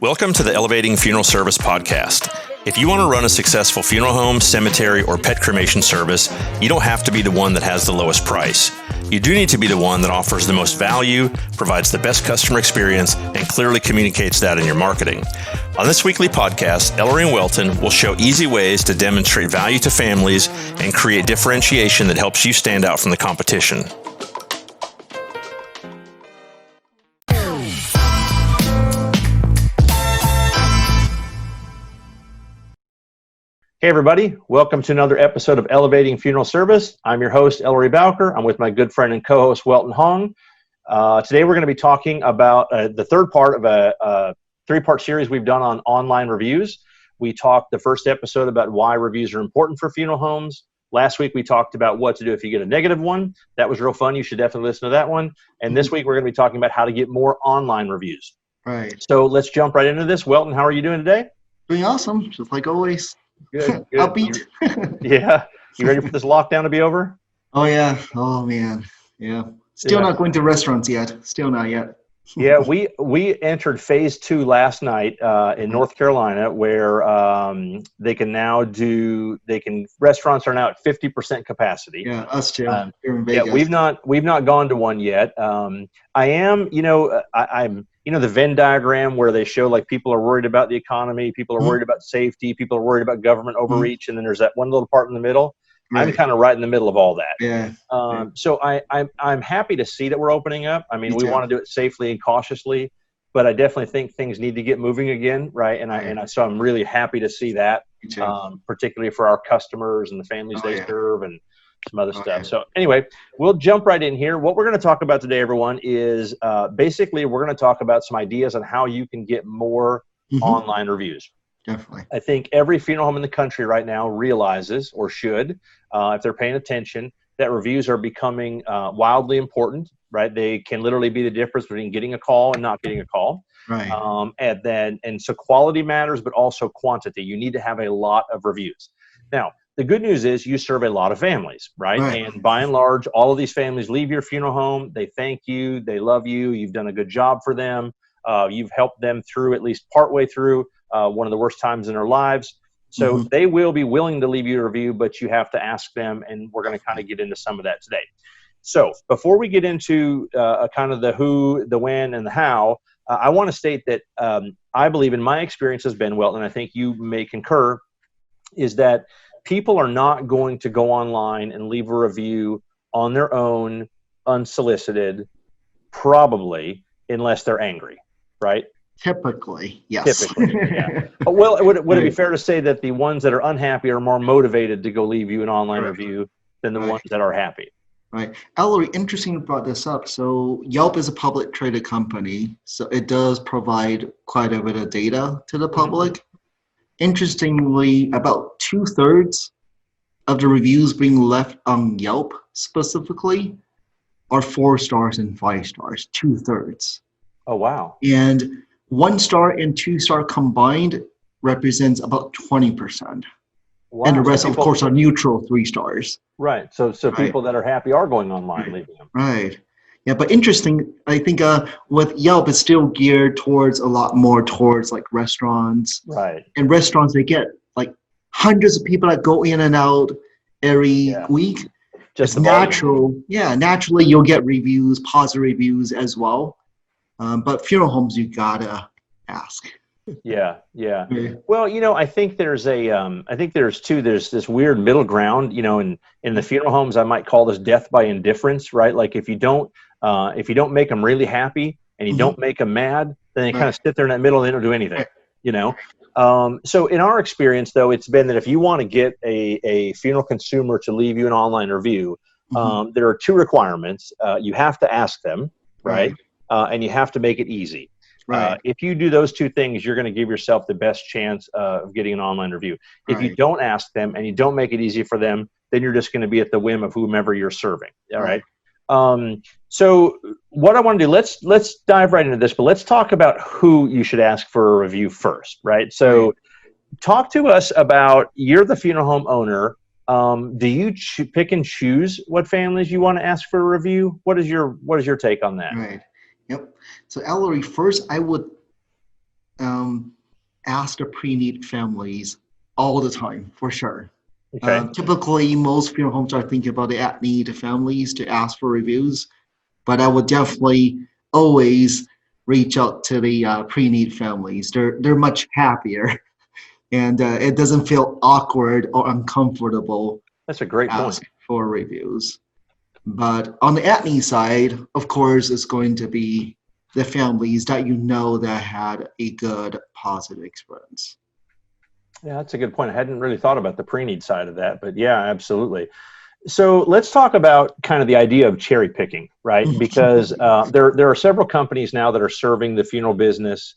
Welcome to the Elevating Funeral Service podcast. If you want to run a successful funeral home, cemetery, or pet cremation service, you don't have to be the one that has the lowest price. You do need to be the one that offers the most value, provides the best customer experience, and clearly communicates that in your marketing. On this weekly podcast, Ellery and Welton will show easy ways to demonstrate value to families and create differentiation that helps you stand out from the competition. Hey everybody, welcome to another episode of Elevating Funeral Service. I'm your host, Ellery Bowker. I'm with my good friend and co-host, Welton Hong. Today we're going to be talking about the third part of a three-part series we've done on online reviews. We talked the first episode about why reviews are important for funeral homes. Last week we talked about what to do if you get a negative one. That was real fun. You should definitely listen to that one. And this week we're going to be talking about how to get more online reviews. Right. So let's jump right into this. Welton, how are you doing today? Doing awesome, just like always. Good. Upbeat. Yeah. You ready for this lockdown to be over? Oh, yeah. Oh, man. Yeah. Still not going to restaurants yet. Still not yet. Yeah, we entered phase 2 last night in North Carolina, where restaurants are now at 50% capacity. Yeah, us too. Here in Vegas. Yeah, we've not gone to one yet. I'm the Venn diagram where they show like people are worried about the economy, people are worried about safety, people are worried about government overreach, and then there's that one little part in the middle. Right. I'm kind of right in the middle of all that. Yeah. So I'm happy to see that we're opening up. I mean, we want to do it safely and cautiously, but I definitely think things need to get moving again, right? So I'm really happy to see that, particularly for our customers and the families they serve and some other stuff. Yeah. So anyway, we'll jump right in here. What we're going to talk about today, everyone, is basically we're going to talk about some ideas on how you can get more online reviews. Definitely. I think every funeral home in the country right now realizes, or should, if they're paying attention, that reviews are becoming wildly important, right? They can literally be the difference between getting a call and not getting a call. Right. And so quality matters, but also quantity. You need to have a lot of reviews. Now, the good news is you serve a lot of families, right? And by and large, all of these families leave your funeral home. They thank you. They love you. You've done a good job for them. You've helped them through, at least partway through, one of the worst times in their lives. So they will be willing to leave you a review, but you have to ask them, and we're going to kind of get into some of that today. So before we get into kind of the who, the when, and the how, I want to state that I believe in my experience has been, Welton, and I think you may concur, is that people are not going to go online and leave a review on their own, unsolicited, probably, unless they're angry, right? Typically, yes. Typically, yeah. Well, would it be fair to say that the ones that are unhappy are more motivated to go leave you an online review than the ones that are happy? Right. Ellery, interesting you brought this up. So Yelp is a public traded company, so it does provide quite a bit of data to the public. Interestingly, about 2/3 of the reviews being left on Yelp specifically are 4 stars and 5 stars, 2/3. Oh, wow. And 1 star and 2 star combined represents about 20%. Wow. And the rest, of course, are neutral 3 stars. Right. So people that are happy are going online, leaving them. Right. Yeah, but interesting, I think with Yelp, it's still geared towards a lot more towards like restaurants. Right. And restaurants, they get like hundreds of people that go in and out every week. Just it's natural. Yeah, naturally you'll get reviews, positive reviews as well. But funeral homes, you gotta ask. Yeah. Well, I think there's there's this weird middle ground, in the funeral homes, I might call this death by indifference, right? Like if you don't make them really happy and you don't make them mad, then they kind of sit there in that middle and they don't do anything, So in our experience, though, it's been that if you want to get a funeral consumer to leave you an online review, there are 2 requirements. You have to ask them, right? And you have to make it easy. Right. If you do those 2 things, you're going to give yourself the best chance of getting an online review. If you don't ask them and you don't make it easy for them, then you're just going to be at the whim of whomever you're serving. All right. So what I want to do, let's dive right into this, but let's talk about who you should ask for a review first, right? So talk to us about, you're the funeral home owner. Do you pick and choose what families you want to ask for a review? What is your take on that? Right. Yep. So Ellery, first I would ask the pre-need families all the time, for sure. Okay. Typically, most funeral homes are thinking about the at-need families to ask for reviews, but I would definitely always reach out to the pre-need families. They're much happier, and it doesn't feel awkward or uncomfortable That's a great to point. ask for reviews. But on the at-need side, of course, it's going to be the families that you know that had a good, positive experience. Yeah, that's a good point. I hadn't really thought about the pre-need side of that, but yeah, absolutely. So let's talk about kind of the idea of cherry picking, right? Because there are several companies now that are serving the funeral business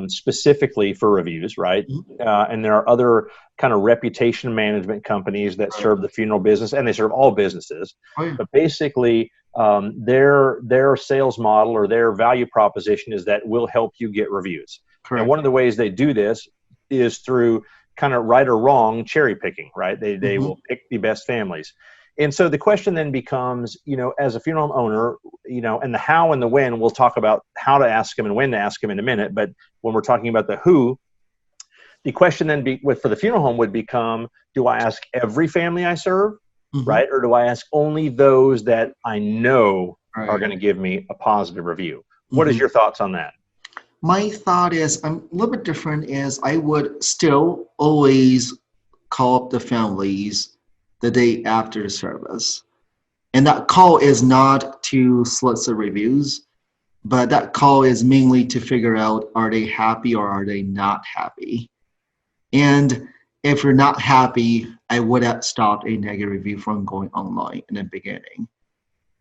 specifically for reviews, right? And there are other kind of reputation management companies that serve the funeral business, and they serve all businesses. Oh, yeah. But basically, their sales model or their value proposition is that we'll help you get reviews. Correct. And one of the ways they do this is through kind of right or wrong cherry picking, right? They will pick the best families. And so the question then becomes, as a funeral home owner, and the how and the when, we'll talk about how to ask them and when to ask them in a minute. But when we're talking about the who, the question then for the funeral home would become, do I ask every family I serve, right? Or do I ask only those that I know are going to give me a positive review? What is your thoughts on that? My thought is, I'm a little bit different, is I would still always call up the families the day after the service. And that call is not to solicit reviews, but that call is mainly to figure out, are they happy or are they not happy? And if you're not happy, I would have stopped a negative review from going online in the beginning.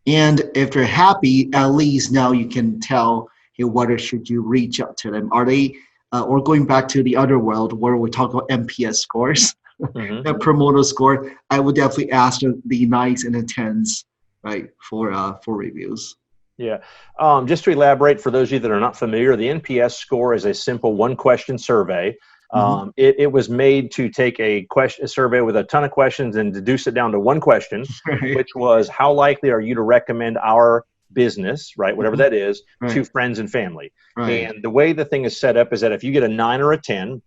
And if they're happy, at least now you can tell, hey, whether should you reach out to them? Are they, or going back to the other world where we talk about NPS scores, the promoter score, I would definitely ask the 9s and the 10s, right, for reviews. Yeah. Just to elaborate for those of you that are not familiar, the NPS score is a simple one-question survey. It was made to take a survey with a ton of questions and deduce it down to one question, which was, how likely are you to recommend our business, right, whatever that is, to friends and family? And the way the thing is set up is that if you get a 9 or a 10,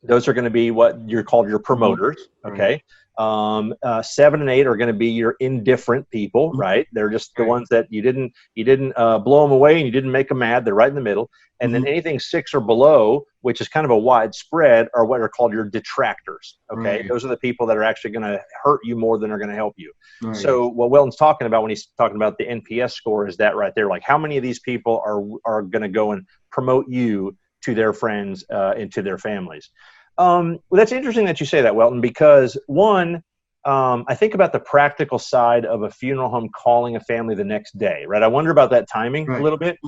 those are going to be what you're called your promoters, okay? 7 and 8 are going to be your indifferent people, right? They're just the ones that you didn't blow them away and you didn't make them mad. They're right in the middle. And then anything 6 or below, which is kind of a wide spread, are what are called your detractors, okay? Those are the people that are actually going to hurt you more than are going to help you. So what Weldon's talking about when he's talking about the NPS score is that right there. Like, how many of these people are going to go and promote you to their friends and to their families? Well, that's interesting that you say that, Welton, because one, I think about the practical side of a funeral home calling a family the next day, right? I wonder about that timing a little bit.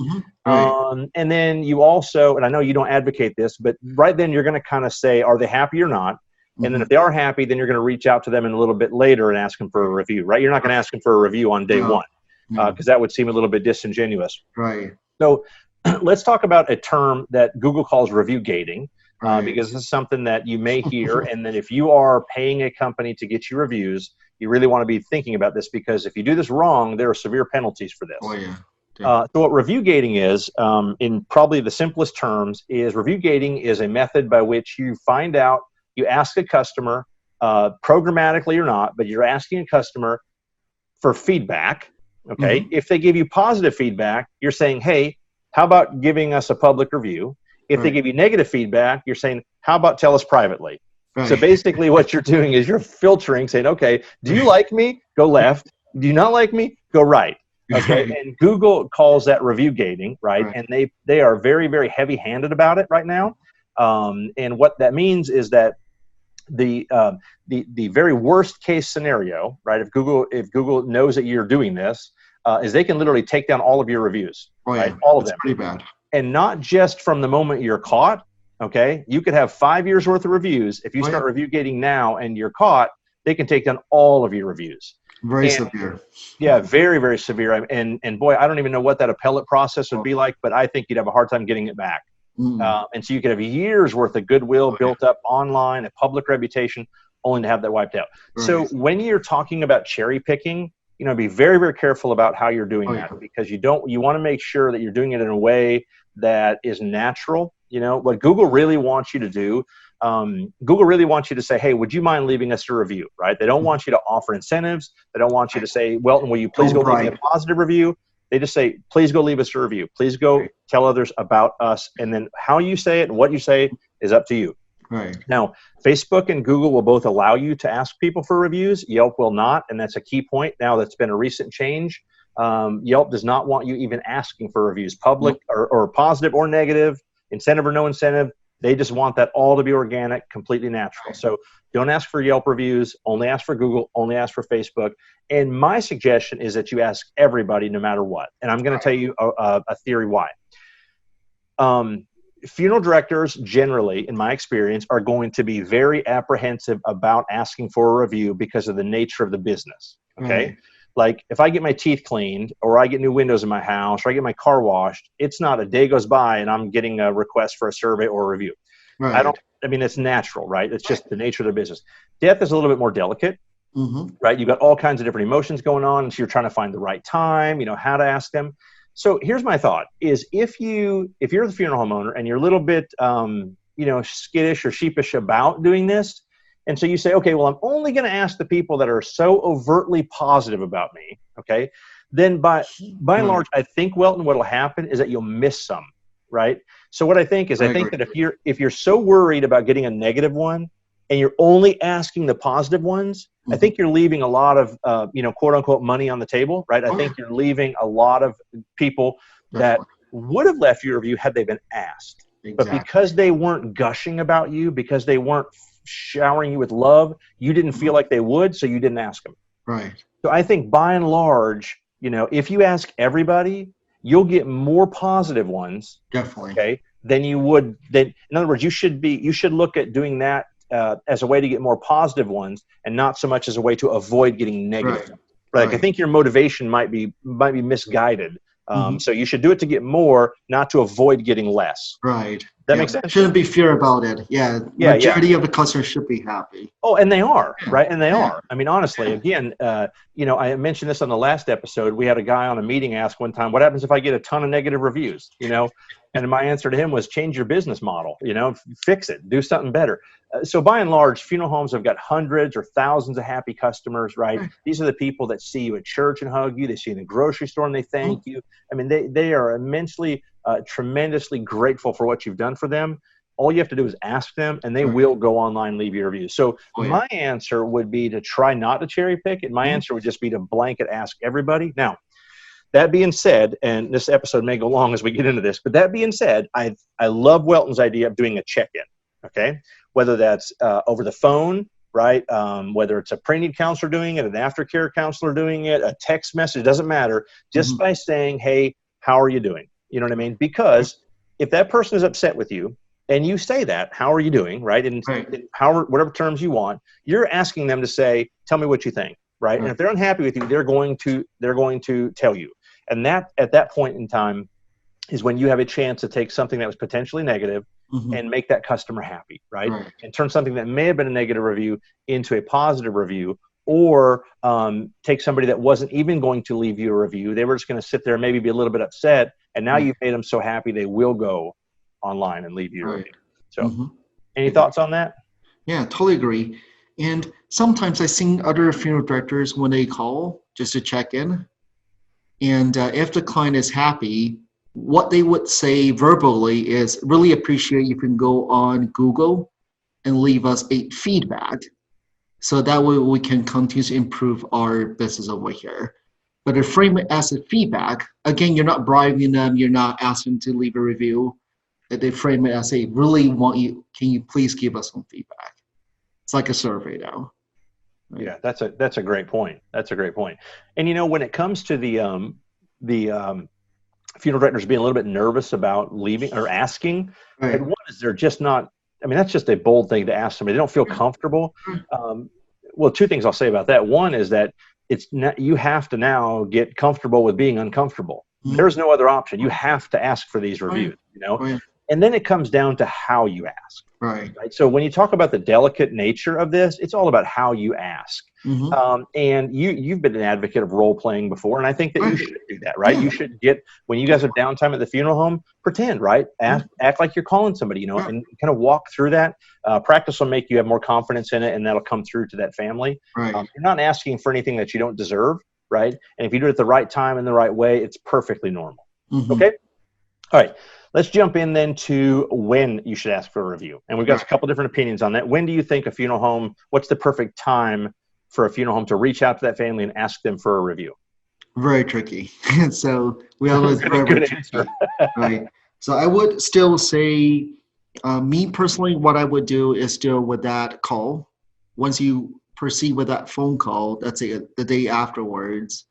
And then you also, and I know you don't advocate this, but right then you're going to kind of say, are they happy or not? And then if they are happy, then you're going to reach out to them in a little bit later and ask them for a review, right? You're not going to ask them for a review on day one because that would seem a little bit disingenuous. So let's talk about a term that Google calls review gating. Because this is something that you may hear, and then if you are paying a company to get you reviews, you really want to be thinking about this, because if you do this wrong, there are severe penalties for this. So what review gating is, in probably the simplest terms, is review gating is a method by which you find out, you ask a customer, programmatically or not, but you're asking a customer for feedback, okay? If they give you positive feedback, you're saying, hey, how about giving us a public review? If they give you negative feedback, you're saying, how about tell us privately? So basically what you're doing is you're filtering, saying, okay, do you like me? Go left. Do you not like me? Go right. Okay. And Google calls that review gating, right? And they are very, very heavy-handed about it right now. And what that means is that the very worst case scenario, right? If Google knows that you're doing this, is they can literally take down all of your reviews, right? All of them. Pretty bad. And not just from the moment you're caught, okay? You could have 5 years worth of reviews. If you start review gating now and you're caught, they can take down all of your reviews. Very severe. Yeah, very, very severe. And boy, I don't even know what that appellate process would be like, but I think you'd have a hard time getting it back. And so you could have years worth of goodwill built up online, a public reputation, only to have that wiped out. So when you're talking about cherry picking, be very, very careful about how you're doing that, because you want to make sure that you're doing it in a way that is natural, You know, what Google really wants you to do, Google really wants you to say, hey, would you mind leaving us a review, right? They don't want you to offer incentives. They don't want you to say, Welton, will you please go leave me a positive review? They just say, please go leave us a review. Please go tell others about us. And then how you say it and what you say is up to you. Right. Now, Facebook and Google will both allow you to ask people for reviews. Yelp will not, and that's a key point. Now, that's been a recent change. Yelp does not want you even asking for reviews, public or positive or negative, incentive or no incentive. They just want that all to be organic, completely natural. So don't ask for Yelp reviews, only ask for Google, only ask for Facebook. And my suggestion is that you ask everybody no matter what. And I'm going to tell you a theory why. Funeral directors generally, in my experience, are going to be very apprehensive about asking for a review because of the nature of the business. Okay. Like if I get my teeth cleaned or I get new windows in my house or I get my car washed, it's not a day goes by and I'm getting a request for a survey or a review. I mean, it's natural, right? It's just the nature of the business. Death is a little bit more delicate, right? You've got all kinds of different emotions going on. So you're trying to find the right time, you know, how to ask them. So here's my thought is if you're the funeral home owner and you're a little bit, you know, skittish or sheepish about doing this, and so you say, okay, well, I'm only going to ask the people that are so overtly positive about me, okay? Then by and large, I think, Welton, what will happen is that you'll miss some, right? So what I think is I think that if you're so worried about getting a negative one and you're only asking the positive ones, I think you're leaving a lot of, you know, quote unquote money on the table, right? I think you're leaving a lot of people that would have left your review had they been asked. But because they weren't gushing about you, because they weren't showering you with love, you didn't feel like they would, so you didn't ask them. Right. So I think by and large, you know, if you ask everybody, you'll get more positive ones. Definitely. Okay. Than you would. In other words, you should look at doing that as a way to get more positive ones, and not so much as a way to avoid getting negative. Right. Like I think your motivation might be misguided. So you should do it to get more, not to avoid getting less. Right. That makes sense. Shouldn't be fear about it. Majority of the customers should be happy. Oh, and they are, right? And they are. I mean, honestly, again, you know, I mentioned this on the last episode. We had a guy on a meeting ask one time, what happens if I get a ton of negative reviews, you know? And my answer to him was change your business model, you know, fix it, do something better. So by and large, funeral homes have got hundreds or thousands of happy customers, right? These are the people that see you at church and hug you. They see you in the grocery store and they thank you. I mean, they are immensely, tremendously grateful for what you've done for them. All you have to do is ask them, and they will go online and leave you a review. So my answer would be to try not to cherry pick it. My answer would just be to blanket ask everybody. Now, that being said, and this episode may go long as we get into this, but that being said, I love Welton's idea of doing a check-in, okay? Whether that's over the phone, right? Whether it's a prenatal counselor doing it, an aftercare counselor doing it, a text message, doesn't matter. Just by saying, hey, how are you doing? You know what I mean? Because if that person is upset with you and you say that, how are you doing, right? And whatever terms you want, you're asking them to say, tell me what you think, right? And if they're unhappy with you, they're going to tell you. And that at that point in time is when you have a chance to take something that was potentially negative and make that customer happy, right? And turn something that may have been a negative review into a positive review, or take somebody that wasn't even going to leave you a review. They were just going to sit there and maybe be a little bit upset. And now you've made them so happy they will go online and leave you a review. So any thoughts on that? Yeah, totally agree. And sometimes I've seen other funeral directors when they call just to check in. And if the client is happy, what they would say verbally is, really appreciate you can go on Google and leave us a feedback. So that way we can continue to improve our business over here. But if frame it as a feedback, again, you're not bribing them, you're not asking them to leave a review. They frame it as a, really want you, can you please give us some feedback? It's like a survey now. Right? Yeah, that's a great point. That's a great point. And you know, when it comes to the funeral directors being a little bit nervous about leaving or asking, and one is they're just not, I mean, that's just a bold thing to ask somebody. They don't feel comfortable. Well, two things I'll say about that. One is that it's not, you have to now get comfortable with being uncomfortable. There's no other option. You have to ask for these reviews, you know? And then it comes down to how you ask. Right. So when you talk about the delicate nature of this, it's all about how you ask. Mm-hmm. And you've been an advocate of role playing before, and I think that you should do that, right? Yeah. You should get, when you guys have downtime at the funeral home, pretend, right? Act like you're calling somebody, you know, and kind of walk through that. Practice will make you have more confidence in it, and that'll come through to that family. Right. You're not asking for anything that you don't deserve, right? And if you do it at the right time in the right way, it's perfectly normal. Mm-hmm. Okay. All right. Let's jump in then to when you should ask for a review. And we've got a couple different opinions on that. When do you think a funeral home, what's the perfect time for a funeral home to reach out to that family and ask them for a review? Very tricky. So we always good answer. Right. So I would still say, me personally, what I would do is still with that call. Once you proceed with that phone call, let's say the day afterwards,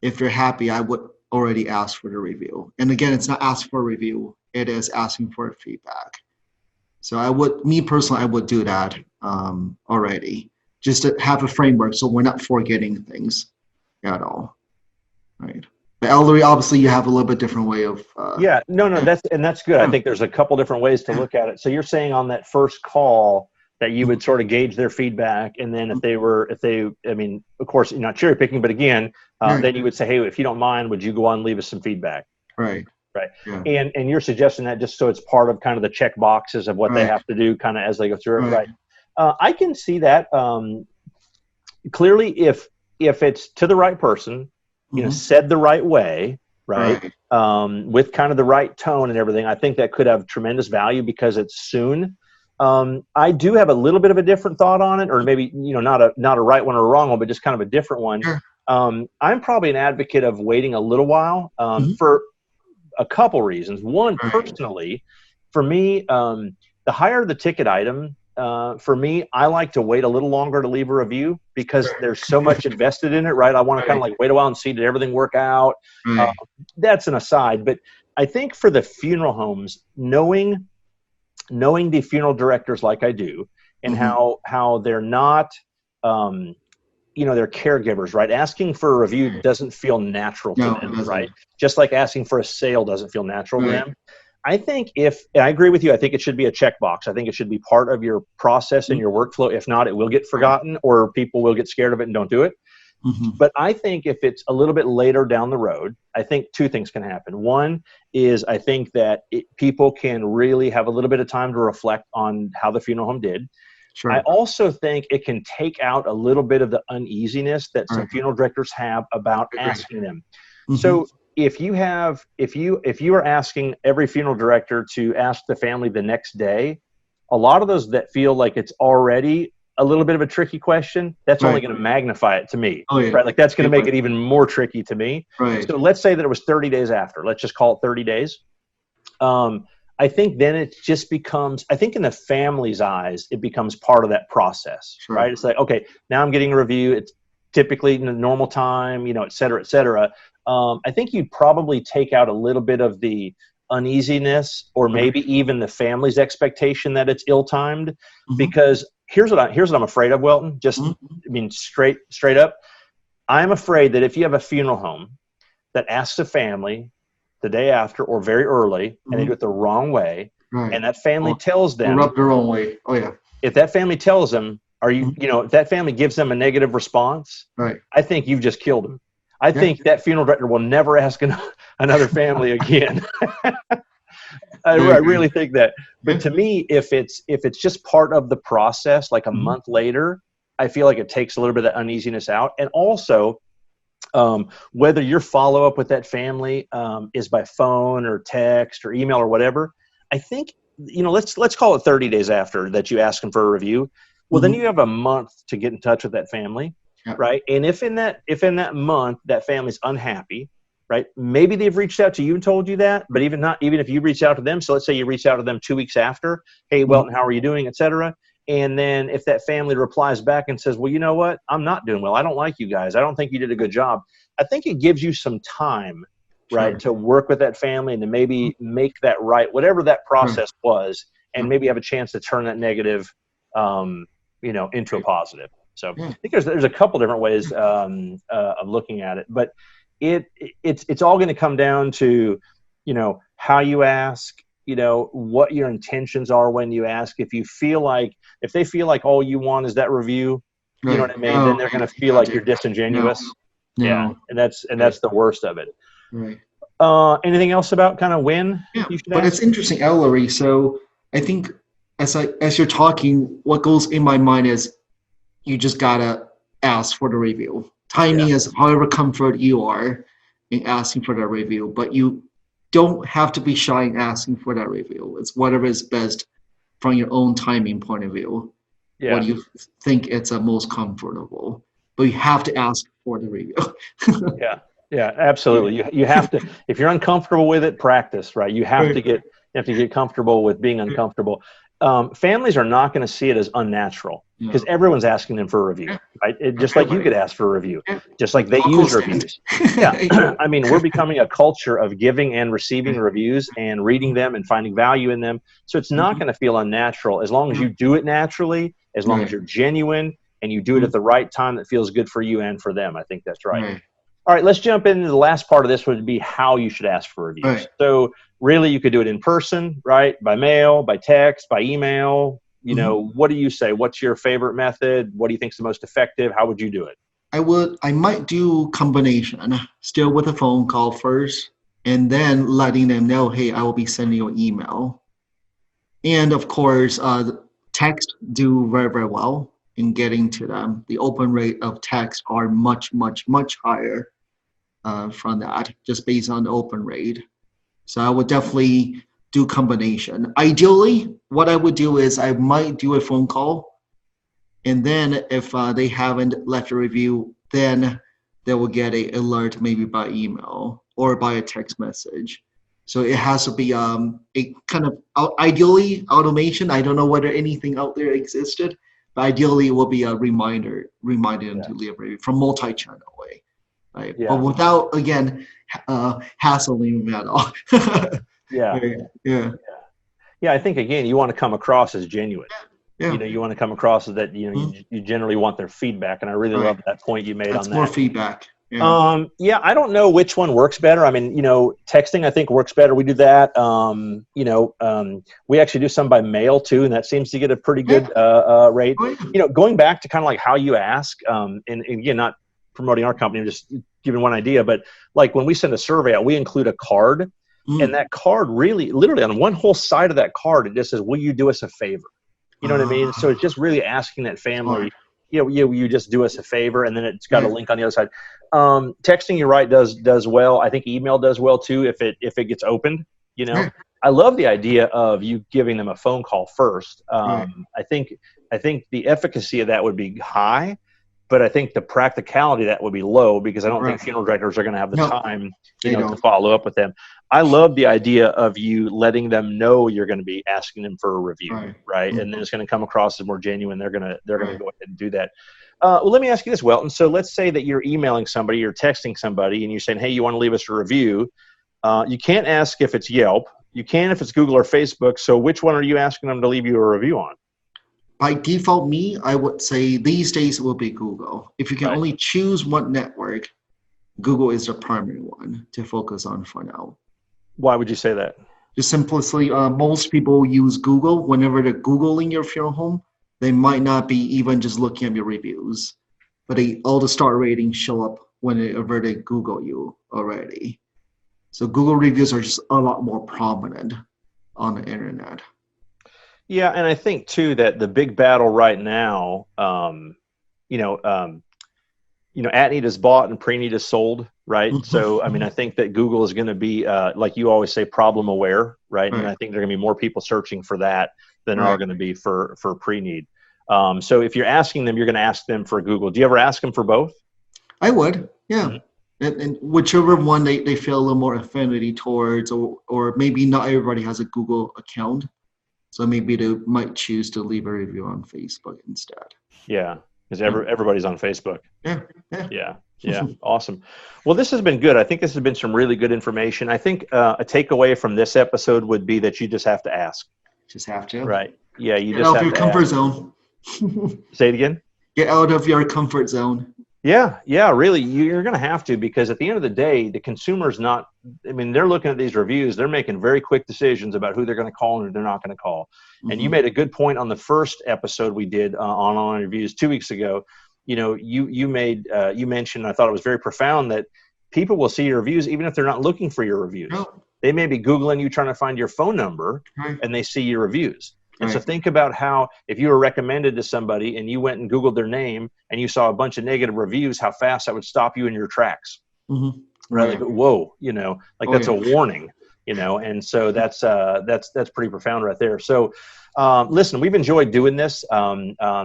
if you're happy, I would already ask for the review. And again, it's not ask for a review, it is asking for feedback. So me personally, I would do that already, just to have a framework so we're not forgetting things at all. Right. The elderly, obviously, you have a little bit different way of. That's good. I think there's a couple different ways to look at it. So you're saying on that first call that you would sort of gauge their feedback, and then if they, I mean, of course, you're not cherry picking, but again, then you would say, hey, if you don't mind, would you go on and leave us some feedback? Right. Right. Yeah. And you're suggesting that just so it's part of kind of the check boxes of what they have to do kind of as they go through it. Right. I can see that clearly if it's to the right person, you know, said the right way, right? With kind of the right tone and everything, I think that could have tremendous value because it's soon. I do have a little bit of a different thought on it, or maybe, you know, not a right one or a wrong one, but just kind of a different one. Sure. I'm probably an advocate of waiting a little while for a couple reasons. One, personally, for me, the higher the ticket item, for me, I like to wait a little longer to leave a review because there's so much invested in it, right? I want to kind of like wait a while and see, did everything work out? That's an aside. But I think for the funeral homes, knowing the funeral directors like I do, and how they're not, you know, they're caregivers, right? Asking for a review doesn't feel natural to them, right? Just like asking for a sale doesn't feel natural to them. I think I agree with you, I think it should be a checkbox. I think it should be part of your process and your workflow. If not, it will get forgotten or people will get scared of it and don't do it. But I think if it's a little bit later down the road, I think two things can happen. One is I think that people can really have a little bit of time to reflect on how the funeral home did. Sure. I also think it can take out a little bit of the uneasiness that some funeral directors have about asking them. So if you are asking every funeral director to ask the family the next day, a lot of those that feel like it's already a little bit of a tricky question, that's only going to magnify it to me, right? Like that's going to make it even more tricky to me. So let's say that it was 30 days after, let's just call it 30 days. I think then it just becomes, I think in the family's eyes, it becomes part of that process, right? It's like, okay, now I'm getting a review. It's typically in the normal time, you know, et cetera, et cetera. I think you'd probably take out a little bit of the uneasiness or maybe even the family's expectation that it's ill-timed, because here's what I'm afraid of, Welton. Just, I mean, straight up. I'm afraid that if you have a funeral home that asks a family the day after or very early and they do it the wrong way, and that family tells them, rub their own way. If that family tells them, you know, if that family gives them a negative response, I think you've just killed them. I think that funeral director will never ask another family again. I really think that. But to me, if it's just part of the process, like a month later, I feel like it takes a little bit of that uneasiness out. And also, whether your follow up with that family is by phone or text or email or whatever, I think, you know, let's call it 30 days after that you ask them for a review. Well, then you have a month to get in touch with that family. Right. And if in that month that family's unhappy, right, maybe they've reached out to you and told you that, but even if you reach out to them, so let's say you reach out to them 2 weeks after, hey, Welton, how are you doing, et cetera. And then if that family replies back and says, well, you know what, I'm not doing well. I don't like you guys. I don't think you did a good job. I think it gives you some time, right, to work with that family and to maybe make that right, whatever that process was, and maybe have a chance to turn that negative, you know, into a positive. So I think there's a couple different ways of looking at it, but it's all going to come down to, you know, how you ask, you know, what your intentions are when you ask. If they feel like all you want is that review, You know what I mean? Then they're going to feel like you're disingenuous. No. And that's the worst of it. Right. Anything else about kind of when you should But ask? it's interesting, Ellery. So I think as you're talking, what goes in my mind is you just gotta ask for the review. Timing is however comfort you are in asking for that review, but you don't have to be shy in asking for that review. It's whatever is best from your own timing point of view. Yeah. What you think it's most comfortable, but you have to ask for the review. Yeah, absolutely. You have to, if you're uncomfortable with it, practice, right? You have to get comfortable with being uncomfortable. Families are not going to see it as unnatural because everyone's asking them for a review, right? Just like you could ask for a review, just like they use reviews. Yeah. I mean, we're becoming a culture of giving and receiving reviews and reading them and finding value in them. So it's not going to feel unnatural as long as you do it naturally, as long as you're genuine and you do it at the right time that feels good for you and for them. I think that's right. All right, let's jump into the last part of this would be how you should ask for reviews. Right. So really you could do it in person, right? By mail, by text, by email. You know, what do you say? What's your favorite method? What do you think is the most effective? How would you do it? I might do combination, still with a phone call first, and then letting them know, hey, I will be sending you an email. And of course, text do very, very well in getting to them. The open rate of text are much, much, much higher from that, just based on the open rate. So I would definitely do combination. Ideally, what I would do is I might do a phone call, and then if they haven't left a review, then they will get an alert maybe by email or by a text message. So it has to be a kind of ideally automation. I don't know whether anything out there existed, but ideally it will be a reminder them to leave a review from multi-channel way. Right. But without, again, hassling them at all. I think, again, you want to come across as genuine. You know, you want to come across as that, you generally want their feedback. And I really love that point you made on that. That's more feedback. I don't know which one works better. I mean, texting I think works better. We do that. We actually do some by mail too, and that seems to get a pretty good rate. Going back to kind of like how you ask, and again, not promoting our company, I'm just giving one idea, but like when we send a survey out, we include a card, and that card really, literally on one whole side of that card, it just says, will you do us a favor? You know what I mean? So it's just really asking that family, you just do us a favor, and then it's got a link on the other side. Texting, you're right, does well. I think email does well too if it gets opened. I love the idea of you giving them a phone call first. I think the efficacy of that would be high, but I think the practicality of that would be low because I don't think funeral directors are going to have the time to follow up with them. I love the idea of you letting them know you're going to be asking them for a review, right? And then it's going to come across as more genuine. They're going to go ahead and do that. Well, let me ask you this, Welton. So let's say that you're emailing somebody, you're texting somebody, and you're saying, hey, you want to leave us a review. You can't ask if it's Yelp. You can if it's Google or Facebook. So which one are you asking them to leave you a review on? By default, I would say these days it will be Google. If you can only choose one network, Google is the primary one to focus on for now. Why would you say that? Just simply, most people use Google. Whenever they're Googling your funeral home, they might not be even just looking at your reviews, but all the star ratings show up whenever they Google you already. So Google reviews are just a lot more prominent on the internet. Yeah, and I think too that the big battle right now, at-need is bought and pre-need is sold, right? So, I mean, I think that Google is going to be, like you always say, problem aware, right? And I think there are going to be more people searching for that than there are going to be for pre-need. So if you're asking them, you're going to ask them for Google. Do you ever ask them for both? I would, yeah. And whichever one they feel a little more affinity towards, or maybe not everybody has a Google account. So maybe they might choose to leave a review on Facebook instead. Yeah, because everybody's on Facebook. Yeah. Awesome. Well, this has been good. I think this has been some really good information. I think a takeaway from this episode would be that you just have to ask. Just have to. Right. Yeah, you Get just out have of your to comfort ask. zone. Say it again. Get out of your comfort zone. Yeah, really. You're going to have to, because at the end of the day, the consumer's not, they're looking at these reviews. They're making very quick decisions about who they're going to call and who they're not going to call. And you made a good point on the first episode we did on reviews 2 weeks ago. you mentioned, I thought it was very profound, that people will see your reviews even if they're not looking for your reviews. Oh. They may be Googling you trying to find your phone number, and they see your reviews. And so think about how, if you were recommended to somebody and you went and Googled their name and you saw a bunch of negative reviews, how fast that would stop you in your tracks. Mm-hmm. Right. Like, whoa, that's a warning, and so that's pretty profound right there. So, listen, we've enjoyed doing this.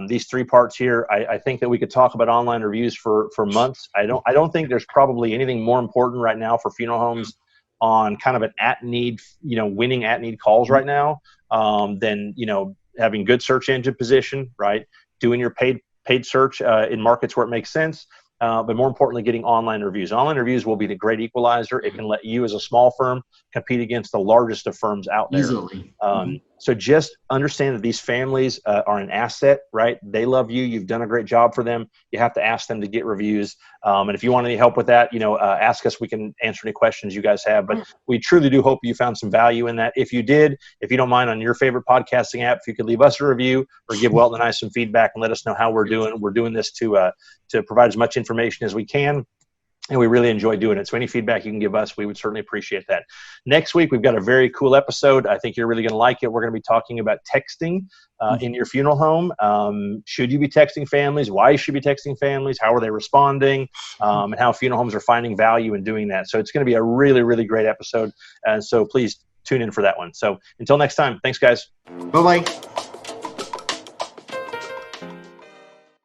These 3 parts here. I think that we could talk about online reviews for months. I don't think there's probably anything more important right now for funeral homes on kind of an at-need, winning at-need calls right now, than, having good search engine position, right? Doing your paid search in markets where it makes sense. But more importantly, getting online reviews. Online reviews will be the great equalizer. It can let you, as a small firm, compete against the largest of firms out there. Easily. So just understand that these families are an asset, right? They love you. You've done a great job for them. You have to ask them to get reviews. And if you want any help with that, ask us. We can answer any questions you guys have. But we truly do hope you found some value in that. If you did, if you don't mind, on your favorite podcasting app, if you could leave us a review or give Welton and I some feedback and let us know how we're doing. We're doing this to provide as much information as we can. And we really enjoy doing it. So any feedback you can give us, we would certainly appreciate that. Next week, we've got a very cool episode. I think you're really going to like it. We're going to be talking about texting in your funeral home. Should you be texting families? Why should you be texting families? How are they responding? And how funeral homes are finding value in doing that. So it's going to be a really, really great episode. So please tune in for that one. So until next time, thanks, guys. Bye-bye.